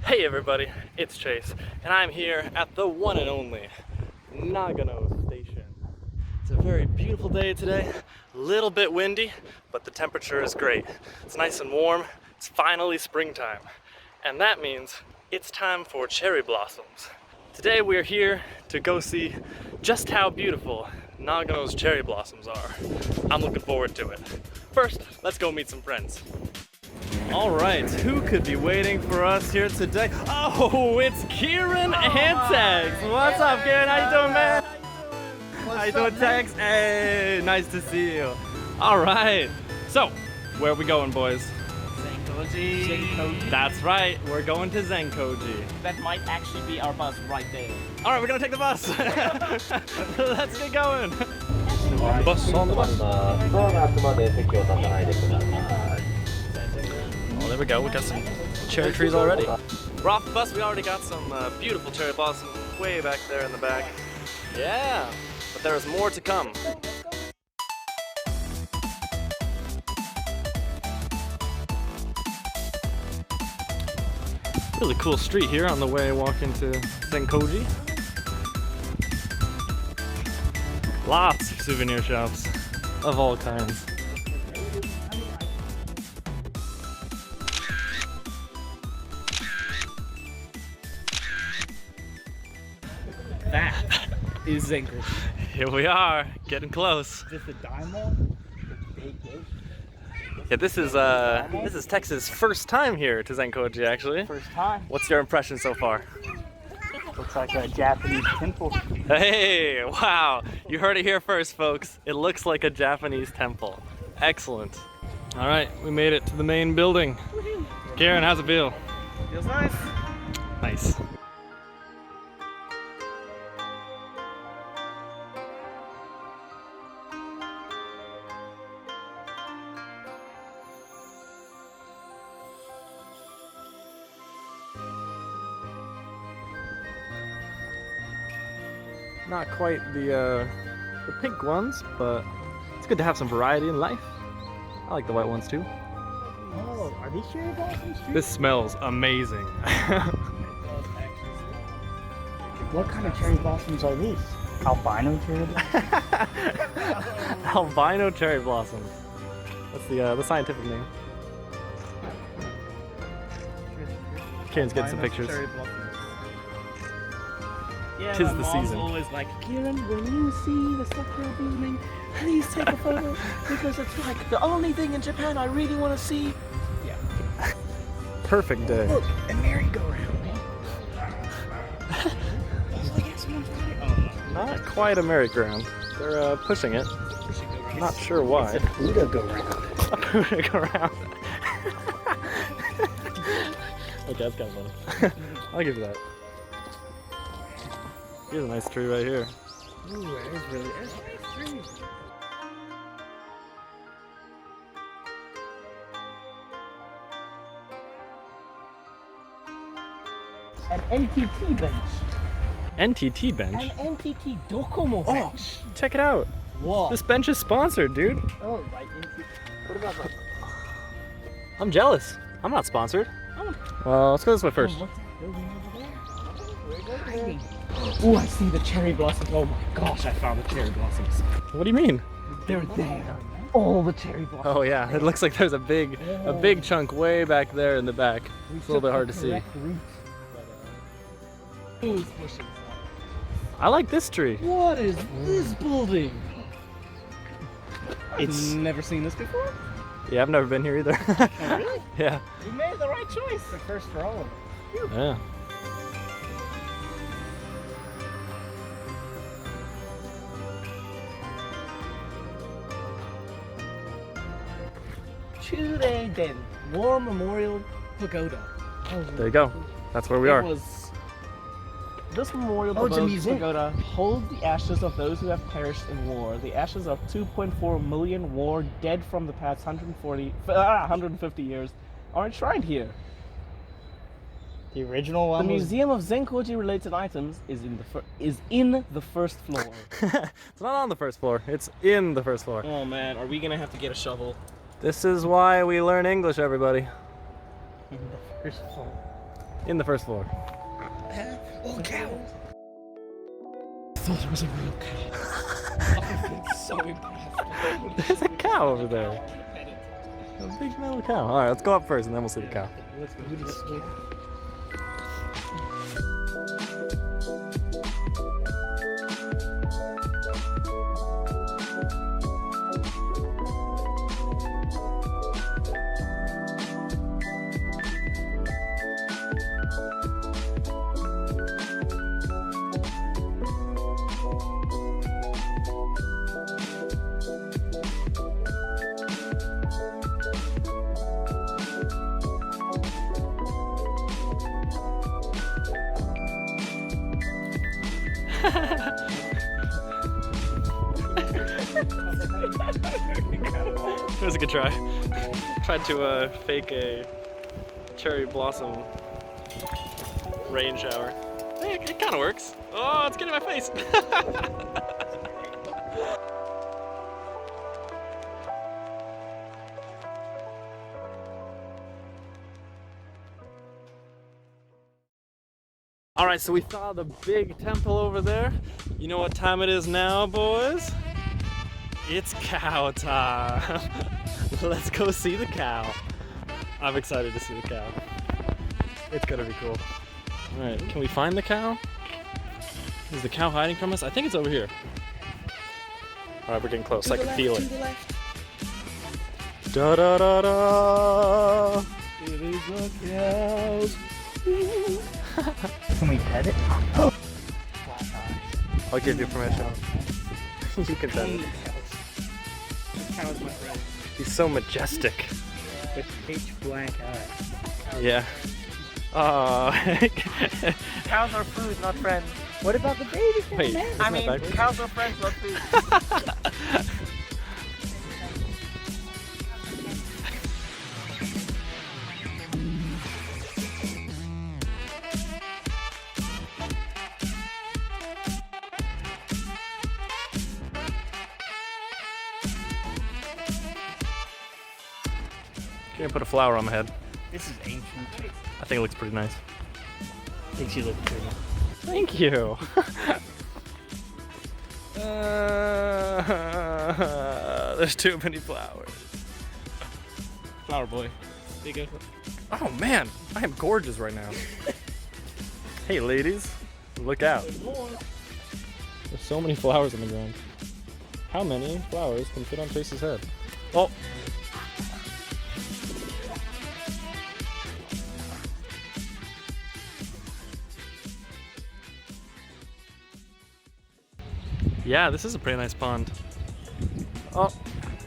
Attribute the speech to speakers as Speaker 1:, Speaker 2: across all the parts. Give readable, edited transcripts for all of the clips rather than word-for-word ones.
Speaker 1: Hey everybody, it's Chase, and I'm here at the one and only Nagano station. It's a very beautiful day today, a little bit windy, but the temperature is great. It's nice and warm, it's finally springtime, and that means it's time for cherry blossoms. Today we are here to go see just how beautiful Nagano's cherry blossoms are. I'm looking forward to it. First, let's go meet some friends. All right, who could be waiting for us here today? Oh, it's Ciarán and Tags. What's up, Ciarán? How you doing, man? How you doing, Tags? Hey, nice to see you. All right, so where are we going, boys?
Speaker 2: Zenkoji.
Speaker 1: That's right, we're going to Zenkoji.
Speaker 2: That might actually be our bus right there.
Speaker 1: All right, we're gonna take the bus. Let's get going. On the bus, on the bus. Oh, there we go. We got some cherry trees already. We're off the bus. We already got some beautiful cherry blossoms way back there in the back. Yeah, but there is more to come. Really cool street here on the way walking to Zenkoji. Lots of souvenir shops of all kinds.
Speaker 2: That is Zenkoji.
Speaker 1: Here we are, getting close.
Speaker 2: Is this the diamond? The big gate?
Speaker 1: Yeah, this is Tex's first time here to Zenkoji, actually.
Speaker 2: First time.
Speaker 1: What's your impression so far?
Speaker 2: Looks like a Japanese temple.
Speaker 1: Hey, wow. You heard it here first, folks. It looks like a Japanese temple. Excellent. All right, we made it to the main building. Ciarán, how's it feel?
Speaker 2: Feels nice.
Speaker 1: Nice. Not quite the pink ones, but it's good to have some variety in life. I like the white ones too.
Speaker 2: Oh, are these cherry blossoms too?
Speaker 1: This smells amazing.
Speaker 2: What kind of cherry blossoms are these? Albino cherry blossoms?
Speaker 1: Albino cherry blossoms. That's the scientific name. Ciarán's getting some pictures.
Speaker 2: Yeah,
Speaker 1: Tis
Speaker 2: my
Speaker 1: the
Speaker 2: mom's
Speaker 1: season.
Speaker 2: always like, Ciarán, when you see the Sakura blooming, please take a photo because it's like the only thing in Japan I really want to see. Yeah.
Speaker 1: Perfect day.
Speaker 2: Look, a merry-go-round, man.
Speaker 1: Not quite a merry-go-round. They're pushing it. Not sure why.
Speaker 2: It's a Buddha-go-round.
Speaker 1: A Buddha-go-round. Okay, that's kind of funny. I'll give you that. Here's a nice tree right here.
Speaker 2: Ooh, that is really nice tree. An NTT bench.
Speaker 1: NTT bench?
Speaker 2: An NTT Docomo bench.
Speaker 1: Check it out.
Speaker 2: Whoa.
Speaker 1: This bench is sponsored, dude.
Speaker 2: Oh, by NTT. What about that?
Speaker 1: I'm jealous. I'm not sponsored.
Speaker 2: Oh.
Speaker 1: Well, let's go this way first.
Speaker 2: Oh, what's that building over there? We're going. Oh, I see the cherry blossoms. Oh my gosh, I found the cherry blossoms.
Speaker 1: What do you mean?
Speaker 2: They're there. All the cherry blossoms.
Speaker 1: Oh yeah, it looks like there's a big chunk way back there in the back. It's a little bit hard to see. I like this tree.
Speaker 2: What is this building? It's never seen this before.
Speaker 1: Yeah, I've never been here either.
Speaker 2: Oh, really?
Speaker 1: Yeah.
Speaker 2: You made the right choice. The first for all of them.
Speaker 1: Yeah.
Speaker 2: Chudaiden War Memorial Pagoda.
Speaker 1: There you go. That's where we are.
Speaker 2: This memorial pagoda holds the ashes of those who have perished in war. The ashes of 2.4 million war dead from the past 150 years are enshrined here.
Speaker 3: The original one.
Speaker 2: The Museum of Zenkoji related items is in the first floor.
Speaker 1: It's not on the first floor. It's in the first floor.
Speaker 2: Oh man, are we gonna have to get a shovel?
Speaker 1: This is why we learn English, everybody.
Speaker 2: In the first floor.
Speaker 1: In the first floor.
Speaker 3: Oh, cow!
Speaker 2: I thought it was a real cow. It's so impressive.
Speaker 1: There's a cow over there. A big metal cow. Alright, let's go up first and then we'll see the cow.
Speaker 2: Let's go.
Speaker 1: It was a good try. Tried to fake a cherry blossom rain shower. Hey, it kind of works. Oh, it's getting in my face. Alright, so we saw the big temple over there. You know what time it is now, boys? It's cow time. Let's go see the cow. I'm excited to see the cow. It's gonna be cool. Alright, can we find the cow? Is the cow hiding from us? I think it's over here. Alright, we're getting close. I can feel it. Da da da da!
Speaker 2: It is the cows.
Speaker 3: Can we pet it?
Speaker 1: I'll give you permission. You can pet it.
Speaker 2: Cow is my friend.
Speaker 1: He's so majestic.
Speaker 3: With pitch black eyes.
Speaker 1: Yeah. Oh.
Speaker 2: Cows are food, not friends.
Speaker 3: What about the baby cow?
Speaker 1: Wait,
Speaker 3: man?
Speaker 1: isn't
Speaker 2: I
Speaker 1: that
Speaker 2: mean,
Speaker 1: backwards?
Speaker 2: cows are friends, not food.
Speaker 1: Can you put a flower on my head?
Speaker 3: This is ancient.
Speaker 1: I think it looks pretty nice.
Speaker 3: Makes you look pretty.
Speaker 1: Thank you. There's too many flowers.
Speaker 2: Flower boy. There you go.
Speaker 1: Oh man, I am gorgeous right now. Hey ladies, look out. There's so many flowers on the ground. How many flowers can fit on Chase's head? Oh. Yeah, this is a pretty nice pond. Oh,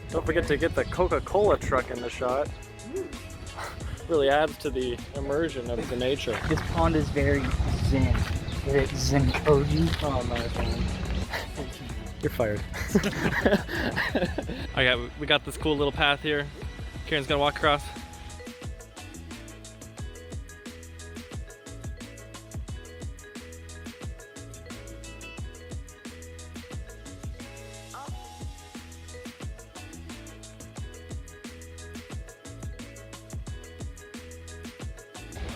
Speaker 1: don't forget to get the Coca-Cola truck in the shot. Really adds to the immersion of the nature.
Speaker 3: This pond is very zen. Is it Zenkoji?
Speaker 1: Oh, nice one. You're fired. We got this cool little path here. Kieran's gonna walk across.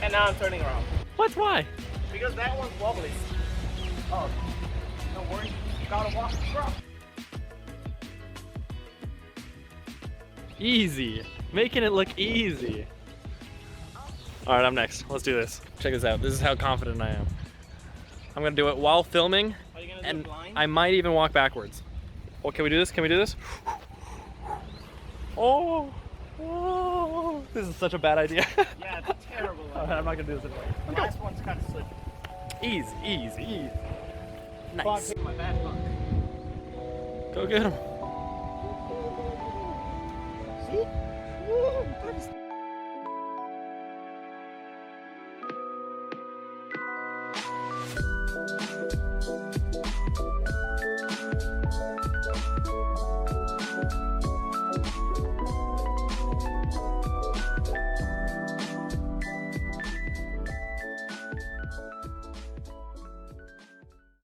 Speaker 2: And now I'm turning around.
Speaker 1: What? Why?
Speaker 2: Because that one's wobbly. Oh, don't worry. You gotta walk across.
Speaker 1: Easy. Making it look easy. All right, I'm next. Let's do this. Check this out. This is how confident I am. I'm gonna do it while filming,
Speaker 2: Are you gonna do
Speaker 1: and
Speaker 2: it blind?
Speaker 1: I might even walk backwards. Oh, can we do this? Can we do this? Oh, oh, this is such a bad idea.
Speaker 2: Yeah, it's a terrible
Speaker 1: All
Speaker 2: one.
Speaker 1: right, I'm not gonna do this anymore.
Speaker 2: The last one's kind of slippy.
Speaker 1: Easy, easy, easy.
Speaker 2: Nice.
Speaker 1: Nice.
Speaker 2: My bad luck.
Speaker 1: Go get him.
Speaker 3: See?